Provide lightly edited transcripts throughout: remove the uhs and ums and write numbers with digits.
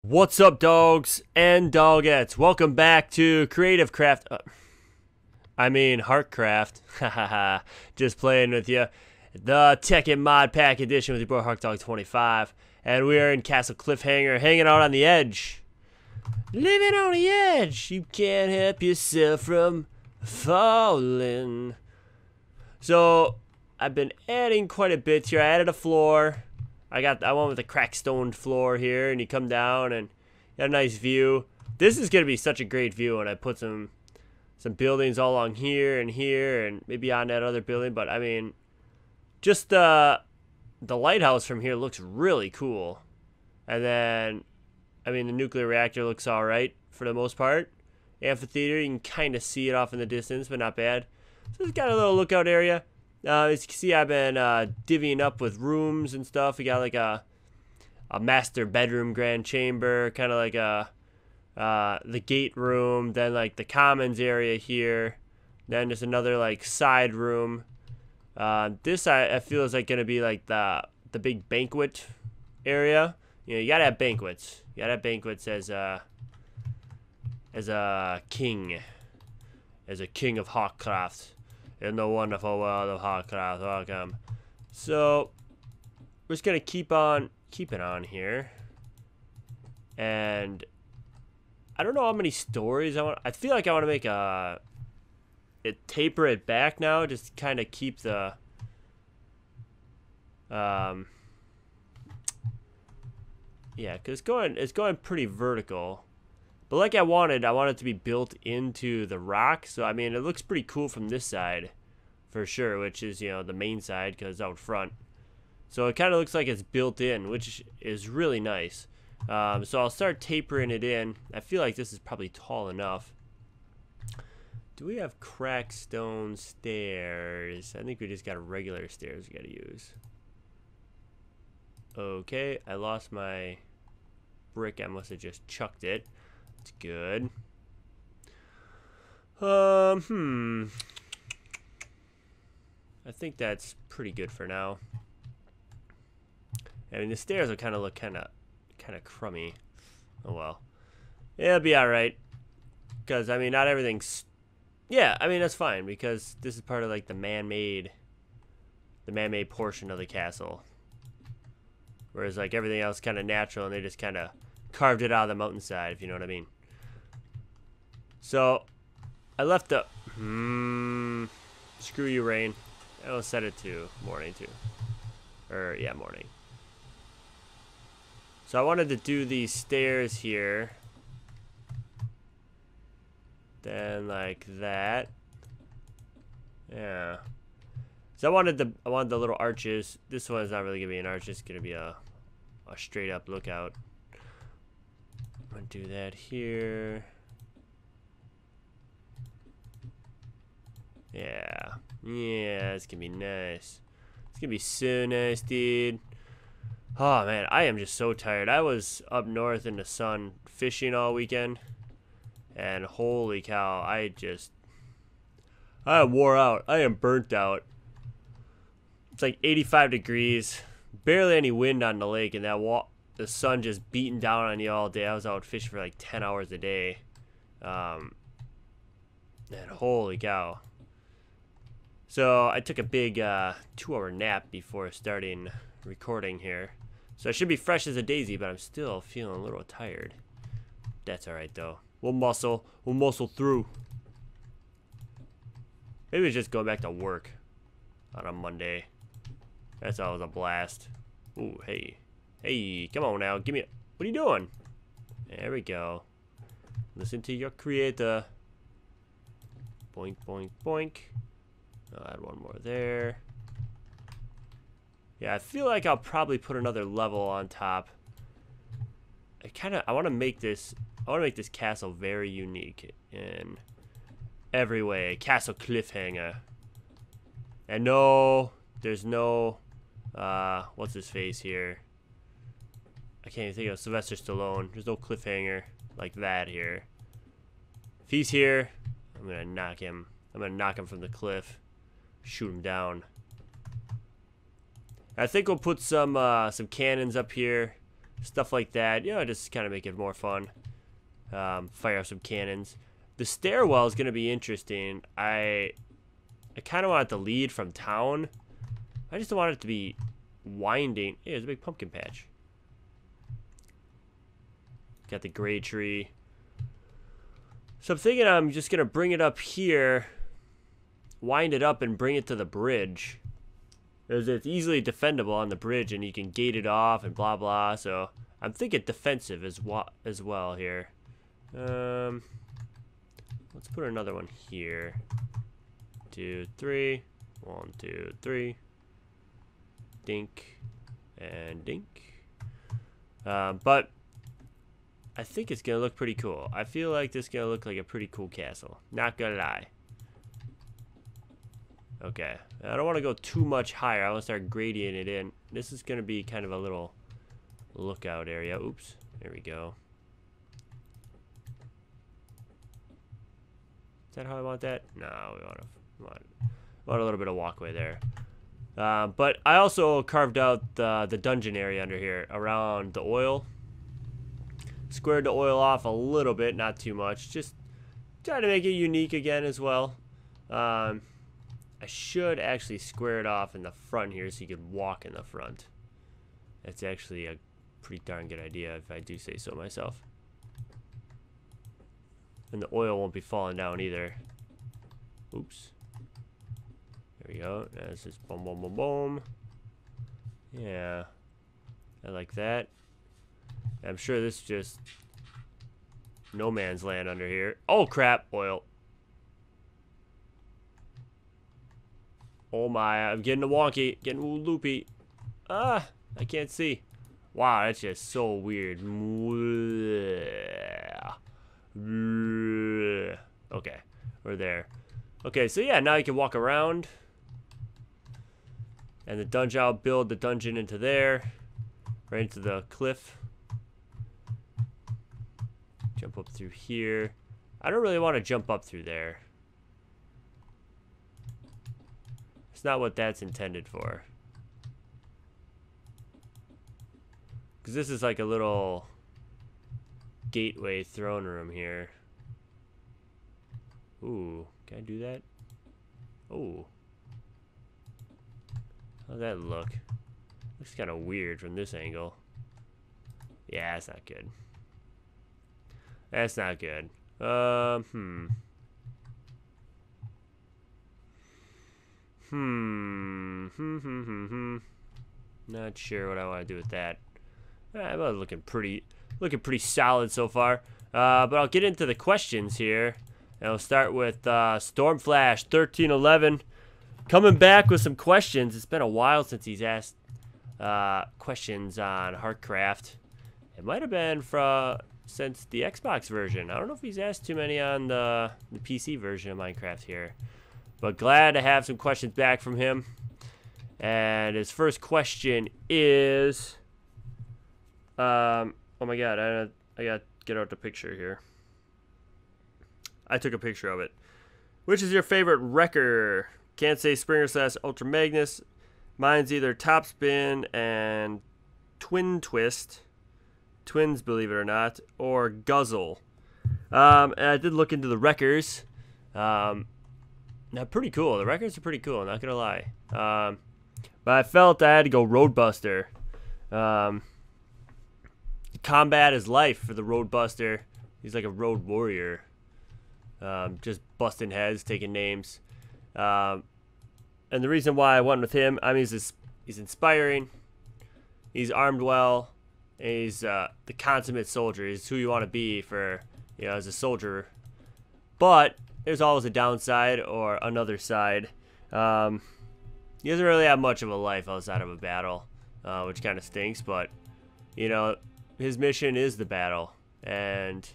What's up, dogs and dogettes? Welcome back to Creative Craft. Heartcraft. Hahaha. Just playing with you. The Tekken Mod Pack Edition with your boy HawkDog25. And we are in Castle Cliffhanger, hanging out on the edge. Living on the edge. You can't help yourself from falling. So, I've been adding quite a bit here. I added a floor. I went with a cracked stone floor here, and you come down and you got a nice view. This is gonna be such a great view when I put some buildings all along here and maybe on that other building. But I mean, just the lighthouse from here looks really cool. And then, I mean, the nuclear reactor looks all right for the most part. Amphitheater, you can kind of see it off in the distance, but not bad. So it's got a little lookout area. As you can see, I've been divvying up with rooms and stuff. We got like a master bedroom, grand chamber, kind of like the gate room, then like the commons area here, then just another like side room. This I feel is like gonna be like the big banquet area. You know, you gotta have banquets. You gotta have banquets as a king of Hawkcraft. In the wonderful world of Hawkcraft, welcome. So, we're just gonna keep it on here. And I don't know how many stories I want. I feel like I want to make taper it back now, just kind of keep the yeah, cause it's going pretty vertical. But like I wanted it to be built into the rock. So, I mean, it looks pretty cool from this side for sure, which is, you know, the main side because it's out front. So it kind of looks like it's built in, which is really nice. So I'll start tapering it in. I feel like this is probably tall enough. Do we have cracked stone stairs? I think we just got regular stairs we got to use. Okay, I lost my brick. I must have just chucked it. It's good. I think that's pretty good for now. I mean, the stairs will kind of look kind of crummy. Oh well. It'll be all right. Because I mean, not everything's. Yeah, I mean that's fine because this is part of like the man-made portion of the castle. Whereas like everything else kind of natural, and they just kind of carved it out of the mountainside, if you know what I mean. So, I left the... screw you, rain. I'll set it to morning, too. Or, yeah, morning. So, I wanted to do these stairs here. Then, like that. Yeah. So, I wanted the little arches. This one's not really going to be an arch. It's going to be a straight-up lookout. I'm going to do that here. Yeah. Yeah, it's gonna be nice. It's gonna be so nice, dude. Oh, man, I am just so tired. I was up north in the sun fishing all weekend. And holy cow, I am wore out. I am burnt out. It's like 85 degrees. Barely any wind on the lake, and the sun just beating down on you all day. I was out fishing for like 10 hours a day. And holy cow. So I took a big 2-hour nap before starting recording here. So I should be fresh as a daisy, but I'm still feeling a little tired. That's alright though. We'll muscle through. Maybe it's just going back to work on a Monday. That's always a blast. Ooh, hey. Hey, come on now. Give me what are you doing? There we go. Listen to your creator. Boink, boink, boink. I'll add one more there. Yeah, I feel like I'll probably put another level on top. I want to make this castle very unique in every way. Castle Cliffhanger. And no, there's no what's his face here? I can't even think of Sylvester Stallone. There's no cliffhanger like that here. If he's here, I'm gonna knock him. I'm gonna knock him from the cliff. Shoot him down. I think we'll put some cannons up here. stuff like that. You know, just kind of make it more fun. Fire up some cannons. The stairwell is going to be interesting. I kind of want it to lead from town. I just don't want it to be winding. Hey, there's a big pumpkin patch. Got the gray tree. So I'm thinking I'm just going to bring it up here, wind it up, and bring it to the bridge. Because it's easily defendable on the bridge, and you can gate it off and blah, blah. So I'm thinking defensive as well here. Let's put another one here. 2, 3. 1, 2, 3. Dink. And dink. But I think it's going to look pretty cool. I feel like this is going to look like a pretty cool castle. Not going to lie. Okay. I don't want to go too much higher. I want to start gradient it in. This is going to be kind of a little lookout area. Oops. There we go. Is that how I want that? No, we want a little bit of walkway there. But I also carved out the dungeon area under here around the oil. Squared the oil off a little bit, not too much. Just trying to make it unique again as well. I should actually square it off in the front here so you could walk in the front. That's actually a pretty darn good idea if I do say so myself. And the oil won't be falling down either. Oops. There we go. That's just boom, boom, boom, boom. Yeah. I like that. I'm sure this is just no man's land under here. Oh, crap. Oil. Oh, my. I'm getting a wonky. Getting loopy. Ah, I can't see. Wow, that's just so weird. Okay, we're there. Okay, so yeah, now you can walk around. And the dungeon, I'll build the dungeon into there. Right into the cliff. Jump up through here. I don't really want to jump up through there. It's not what that's intended for. Because this is like a little gateway throne room here. Ooh, can I do that? Ooh. How's that look? Looks kind of weird from this angle. Yeah, that's not good. That's not good. Not sure what I want to do with that. Well, looking pretty solid so far. But I'll get into the questions here. And I'll start with Stormflash 1311 coming back with some questions. It's been a while since he's asked questions on Heartcraft. It might have been since the Xbox version. I don't know if he's asked too many on the PC version of Minecraft here. But glad to have some questions back from him. And his first question is... oh my god, I gotta get out the picture here. I took a picture of it. Which is your favorite wrecker? Can't say Springer / Ultra Magnus. Mine's either Topspin and Twin Twist. Twins, believe it or not. Or Guzzle. And I did look into the wreckers. Now, pretty cool. The wreckers are pretty cool, not gonna lie. But I felt I had to go Roadbuster. Combat is life for the Roadbuster. He's like a road warrior. Just busting heads, taking names. And the reason why I went with him, I mean, he's inspiring. He's armed well. And he's the consummate soldier. He's who you want to be for, as a soldier. But there's always a downside or another side. He doesn't really have much of a life outside of a battle, which kind of stinks. But, his mission is the battle. And,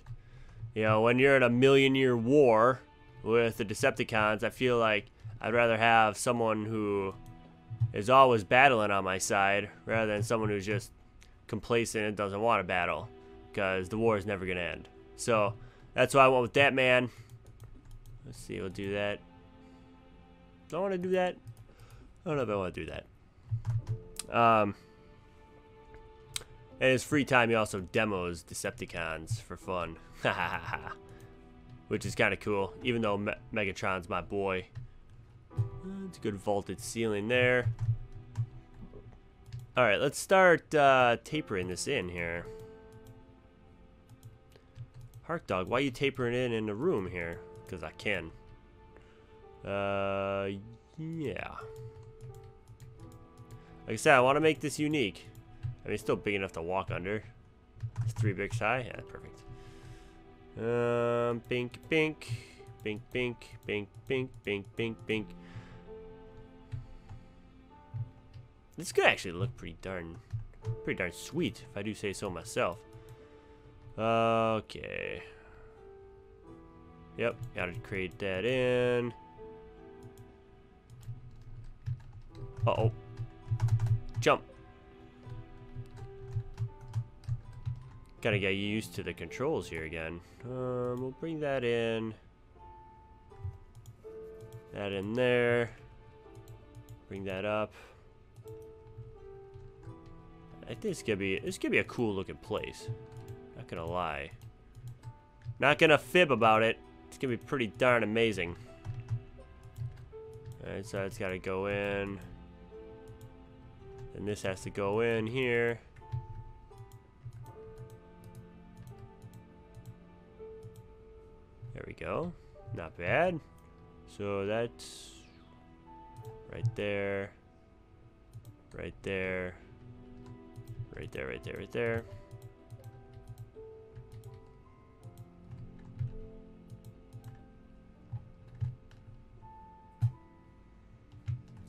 when you're in a million-year war with the Decepticons, I feel like I'd rather have someone who is always battling on my side rather than someone who's just complacent and doesn't want to battle, because the war is never going to end. So that's why I went with that man. Let's see, we'll do that. Do I want to do that? I don't know if I want to do that. And his free time, he also demos Decepticons for fun. Which is kind of cool, even though Megatron's my boy. It's a good vaulted ceiling there. Alright, let's start tapering this in here. Hark Dog, why are you tapering in the room here? Because I can. Yeah. Like I said, I want to make this unique. I mean, it's still big enough to walk under. It's 3 bricks high. Yeah, perfect. Bink, bink. Bink, bink. Bink, bink, bink, bink, bink. This could actually look pretty darn sweet, if I do say so myself. Okay. Yep, gotta create that in. Uh-oh. Jump. Gotta get used to the controls here again. We'll bring that in. That in there. Bring that up. I think this could be a cool looking place. Not gonna lie. Not gonna fib about it. It's gonna be pretty darn amazing. Alright, so it's gotta go in. And this has to go in here. There we go. Not bad. So that's right there. Right there. Right there, right there, right there.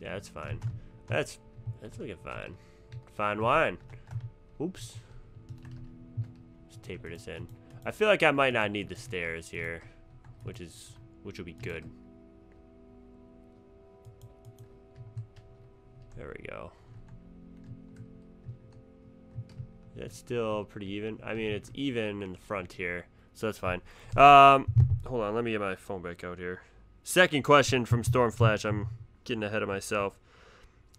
Yeah, that's fine. That's looking fine. Fine wine. Oops. Just taper this in. I feel like I might not need the stairs here, which will be good. There we go. That's still pretty even. I mean, it's even in the front here, so that's fine. Hold on, let me get my phone back out here. Second question from Stormflash. I'm getting ahead of myself.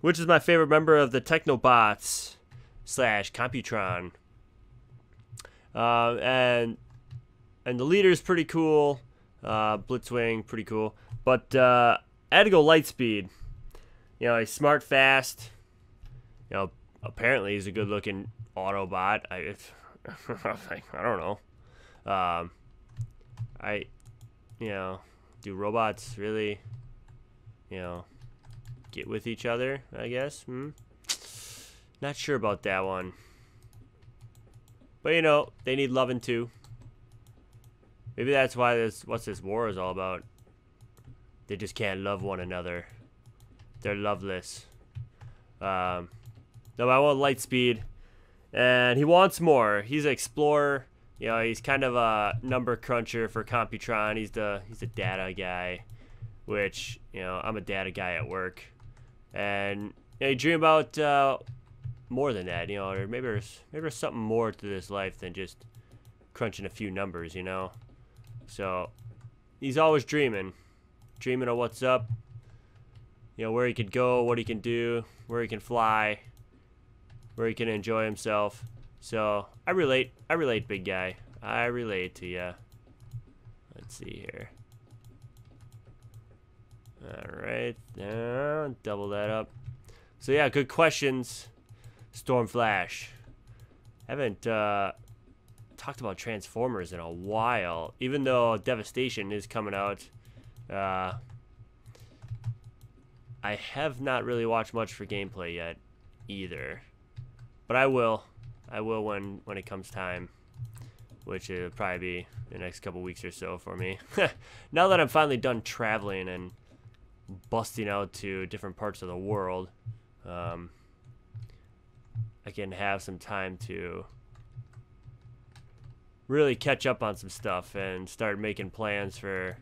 Which is my favorite member of the Technobots / Computron? And the leader's pretty cool. Blitzwing, pretty cool. But I had to go Lightspeed. You know, he's smart, fast. You know, apparently he's a good-looking Autobot. I don't know. You know, do robots really, you know, get with each other, I guess? Not sure about that one. But, you know, they need loving too. Maybe that's why what this war is all about. They just can't love one another. They're loveless. No, I want Lightspeed. And he wants more. He's an explorer. You know, he's kind of a number cruncher for Computron. He's the data guy. Which, you know, I'm a data guy at work. And you know, you dream about more than that, you know, or maybe there's something more to this life than just crunching a few numbers, you know. So he's always dreaming of what's up, you know, where he could go, what he can do, where he can fly, where he can enjoy himself. So I relate, big guy. I relate to ya. Let's see here. Alright, double that up. So yeah, good questions, Stormflash. Haven't talked about Transformers in a while, even though Devastation is coming out. I have not really watched much for gameplay yet, either. But I will when it comes time, which will probably be the next couple weeks or so for me. Now that I'm finally done traveling and busting out to different parts of the world, I can have some time to really catch up on some stuff and start making plans for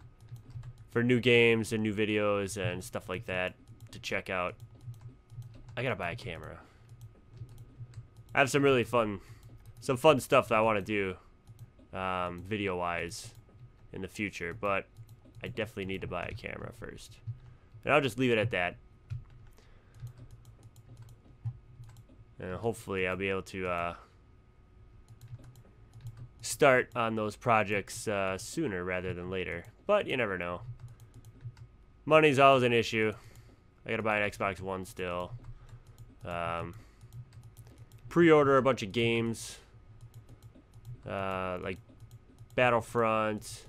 new games and new videos and stuff like that to check out. I gotta buy a camera. I have some really fun stuff that I want to do video wise in the future, but I definitely need to buy a camera first. And I'll just leave it at that. And hopefully I'll be able to start on those projects sooner rather than later. But you never know. Money's always an issue. I gotta buy an Xbox One still. Pre-order a bunch of games. Like Battlefront,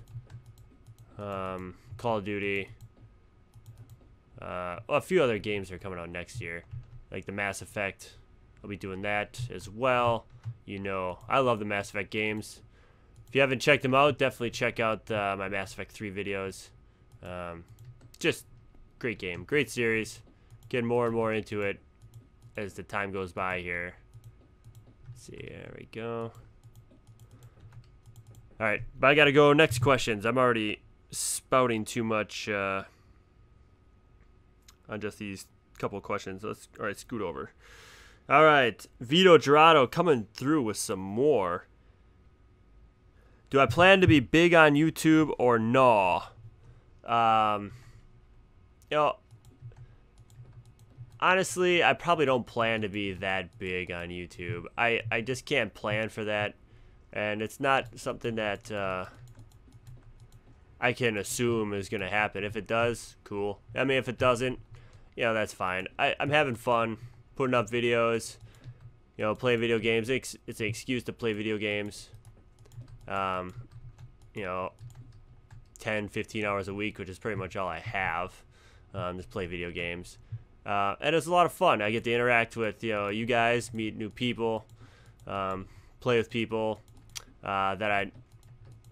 Call of Duty. Well, a few other games are coming out next year. Like the Mass Effect. I'll be doing that as well. You know, I love the Mass Effect games. If you haven't checked them out, definitely check out my Mass Effect 3 videos. Just great game, great series. Getting more and more into it as the time goes by here. Let's see, there we go. All right, but I gotta go. Next questions. I'm already spouting too much on just these couple of questions. All right, scoot over. All right, Vito Gerardo coming through with some more. Do I plan to be big on YouTube or no? You know, honestly, I probably don't plan to be that big on YouTube. I just can't plan for that, and it's not something that I can assume is going to happen. If it does, cool. I mean, if it doesn't, you know, that's fine. I'm having fun putting up videos, you know, playing video games. It's an excuse to play video games. You know, 10, 15 hours a week, which is pretty much all I have. Just play video games. And it's a lot of fun. I get to interact with, you know, you guys, meet new people, play with people that I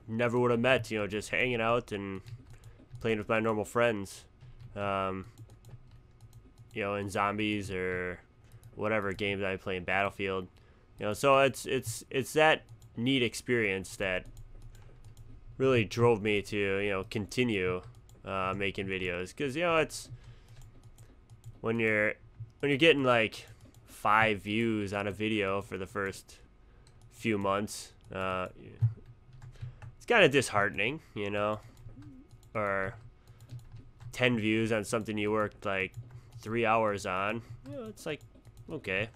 never would have met, you know, just hanging out and playing with my normal friends. You know, in Zombies or whatever games I play in Battlefield. You know, so it's that neat experience that really drove me to, you know, continue making videos, because, you know, it's when you're getting like 5 views on a video for the first few months, it's kind of disheartening, you know, or 10 views on something you worked like 3 hours on. You know, it's like, okay.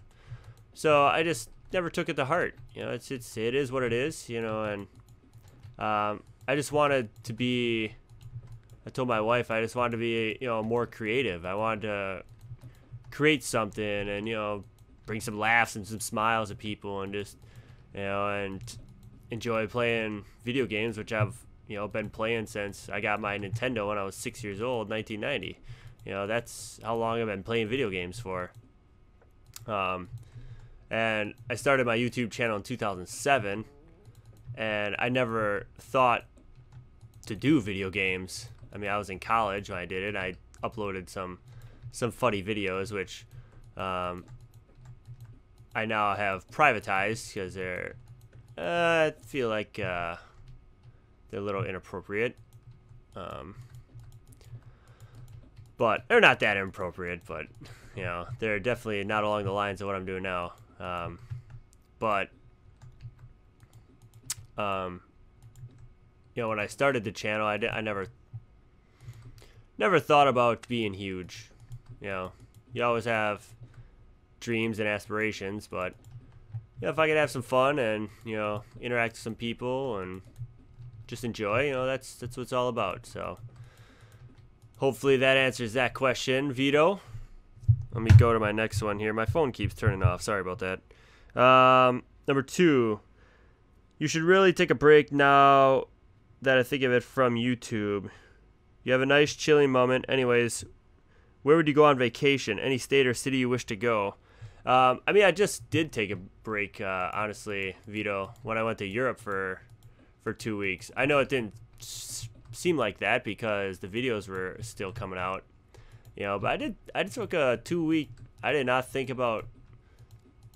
So I just never took it to heart. You know, it is what it is, you know, and I just wanted to be, I told my wife I just wanted to be, you know, more creative. I wanted to create something and, you know, bring some laughs and some smiles to people, and just, you know, and enjoy playing video games, which I've, you know, been playing since I got my Nintendo when I was 6 years old, 1990. You know, that's how long I've been playing video games for. And I started my YouTube channel in 2007, and I never thought to do video games. I mean, I was in college when I did it. I uploaded some funny videos, which I now have privatized because they're, I feel like they're a little inappropriate. But they're not that inappropriate, but, you know, they're definitely not along the lines of what I'm doing now. You know, when I started the channel, I never thought about being huge. You know, you always have dreams and aspirations, but, you know, if I could have some fun and, you know, interact with some people and just enjoy, you know, that's what it's all about. So hopefully that answers that question, Vito. Let me go to my next one here. My phone keeps turning off. Sorry about that. Number 2, you should really take a break now that I think of it from YouTube. You have a nice chilling moment. Anyways, where would you go on vacation? Any state or city you wish to go? I mean, I just did take a break, honestly, Vito, when I went to Europe for 2 weeks. I know it didn't seem like that because the videos were still coming out, you know, but I took a 2 week. I did not think about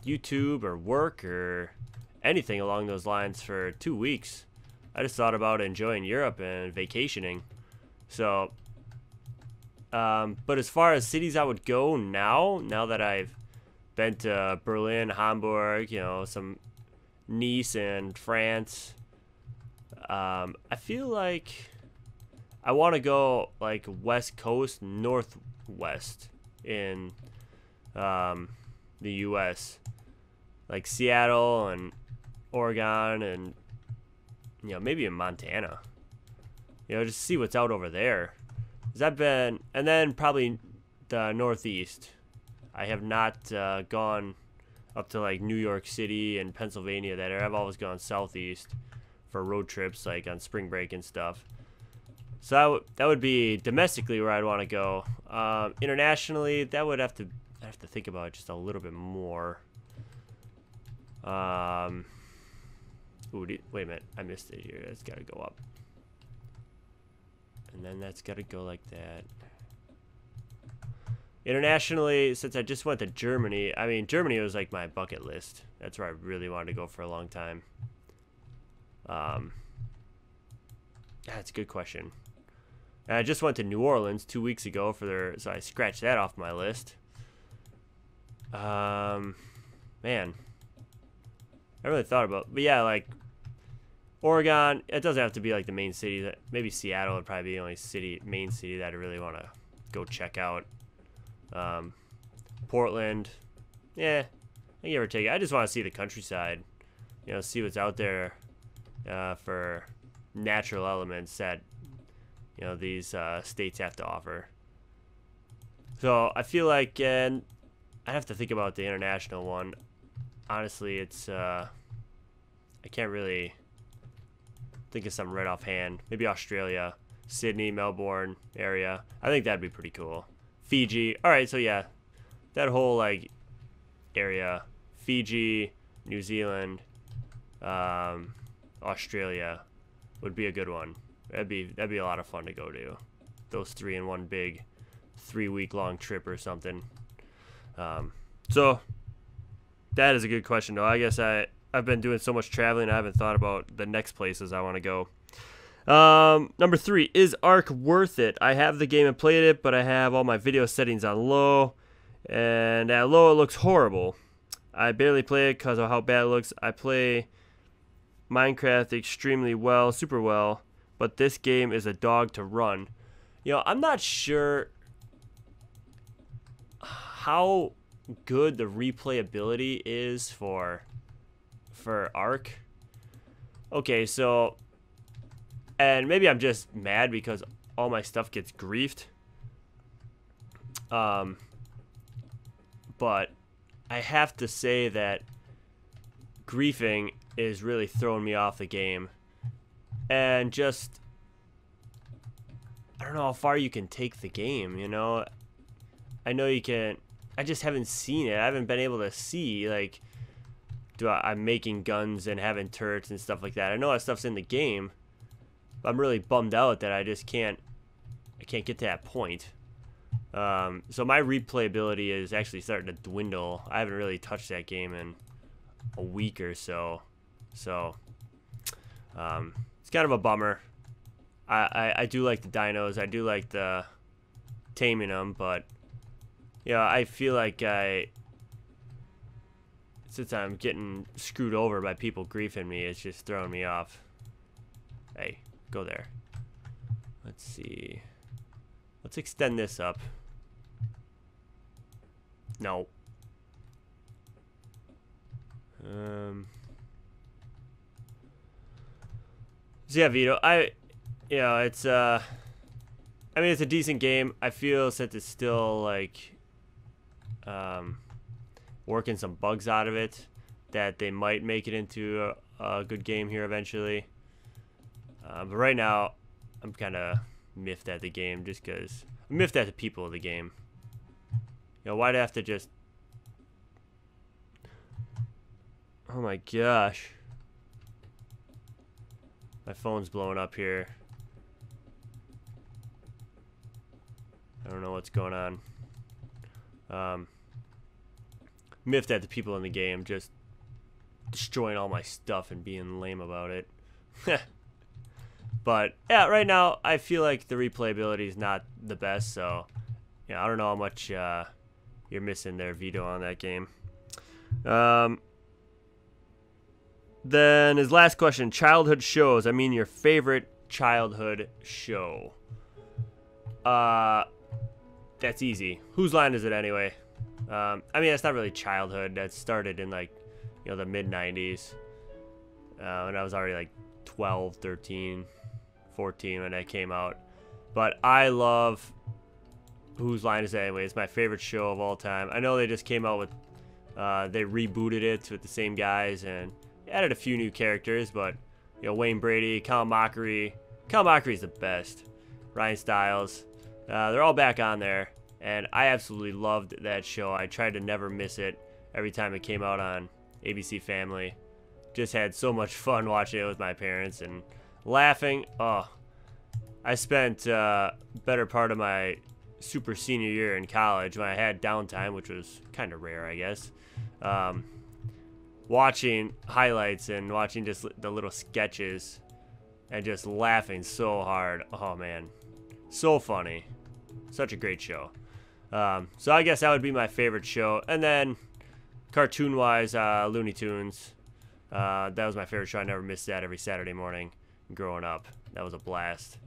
YouTube or work or anything along those lines for 2 weeks. I just thought about enjoying Europe and vacationing. So, but as far as cities I would go now that I've been to Berlin, Hamburg, you know, some Nice and France, I feel like I want to go like West Coast, Northwest in the U.S., like Seattle and Oregon and You know, maybe in Montana. You know, just see what's out over there. 'Cause I've been, and then probably the Northeast. I have not gone up to like New York City and Pennsylvania. That area. I've always gone southeast for road trips, like on spring break and stuff. So that would be domestically where I'd want to go. Internationally, that would I'd have to think about it just a little bit more. Ooh, wait a minute, I missed it here. That's got to go up, and then that's got to go like that. Internationally, since I just went to Germany, I mean, Germany was like my bucket list. That's where I really wanted to go for a long time. That's a good question. And I just went to New Orleans 2 weeks ago so I scratched that off my list. Man, I really thought about, but yeah, like Oregon. It doesn't have to be like the main city. Maybe Seattle would probably be the only main city that I really want to go check out. Portland, yeah, I give or take. I just want to see the countryside, you know, see what's out there for natural elements that, you know, these states have to offer. So I feel like, and I have to think about the international one. Honestly, it's I can't really think of something right offhand. Maybe Australia, Sydney, Melbourne area. I think that'd be pretty cool. Fiji. All right, so yeah, that whole like area, Fiji, New Zealand, Australia would be a good one. That'd be a lot of fun to go to. Those three in one big 3-week-long trip or something. So that is a good question, though. I guess I've been doing so much traveling, I haven't thought about the next places I want to go. Number 3, is Ark worth it? I have the game and played it, but I have all my video settings on low, and at low it looks horrible. I barely play it because of how bad it looks. I play Minecraft extremely well, super well, but this game is a dog to run. You know, I'm not sure how good the replayability is for Ark. Okay, so, and maybe I'm just mad because all my stuff gets griefed. But I have to say that griefing is really throwing me off the game. And just, I don't know how far you can take the game, you know? I know you can, I just haven't seen it. I haven't been able to see, like, I'm making guns and having turrets and stuff like that. I know that stuff's in the game, but I'm really bummed out that I just can't get to that point. So my replayability is actually starting to dwindle. I haven't really touched that game in a week or so. So it's kind of a bummer. I do like the dinos. I do like the taming them, but yeah, I feel like since I'm getting screwed over by people griefing me, it's just throwing me off. Hey, go there. Let's see. Let's extend this up. No. So yeah, Vito, it's I mean, it's a decent game. I feel since it's still like working some bugs out of it, that they might make it into a good game here eventually. But right now, I'm kind of miffed at the game just because I'm miffed at the people of the game. You know, why'd I have to just... Oh my gosh. My phone's blowing up here. I don't know what's going on. Miffed at the people in the game just destroying all my stuff and being lame about it. But yeah, right now I feel like the replayability is not the best, so yeah, I don't know how much you're missing there, Vito, on that game. Then his last question, childhood shows. I mean, your favorite childhood show. That's easy. Whose line is it anyway? I mean, it's not really childhood. That started in, like, you know, the mid-90s. When I was already, like, 12, 13, 14 when that came out. But I love Whose Line Is It Anyway? It's my favorite show of all time. I know they just came out with, they rebooted it with the same guys and added a few new characters, but, you know, Wayne Brady, Kyle Mockery. Kyle Mockery's the best. Ryan Stiles. They're all back on there, and I absolutely loved that show. I tried to never miss it every time it came out on ABC Family. Just had so much fun watching it with my parents and laughing. Oh, I spent better part of my super senior year in college when I had downtime, which was kind of rare, I guess, watching highlights and watching just the little sketches and just laughing so hard. Oh man, so funny. Such a great show. So I guess that would be my favorite show. And then cartoon wise, Looney Tunes. That was my favorite show. I never missed that every Saturday morning growing up. That was a blast.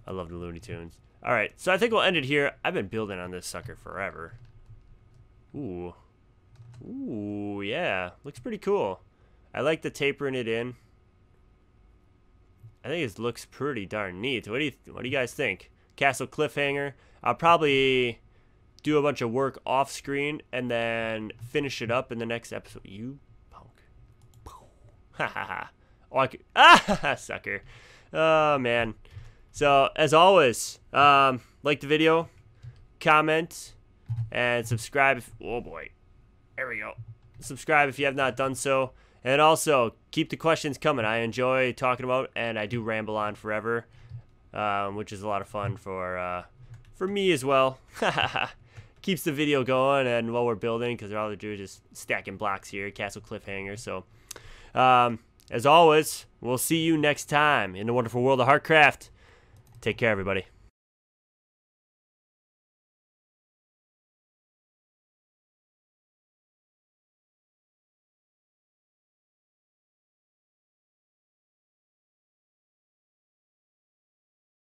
I love the Looney Tunes. Alright, so I think we'll end it here. I've been building on this sucker forever. Ooh. Ooh, yeah. Looks pretty cool. I like the tapering it in. I think it looks pretty darn neat. What do you guys think? Castle Cliffhanger. I'll probably do a bunch of work off screen and then finish it up in the next episode. You punk. Ha ha ha. Oh, I could, sucker. Oh man. So as always, like the video, comment, and subscribe. Oh boy. There we go. Subscribe if you have not done so. And also, keep the questions coming. I enjoy talking about, and I do ramble on forever, which is a lot of fun for me as well. Keeps the video going, and while we're building, because all they're doing is just stacking blocks here, Castle Cliffhanger. So, as always, we'll see you next time in the wonderful world of Heartcraft. Take care, everybody.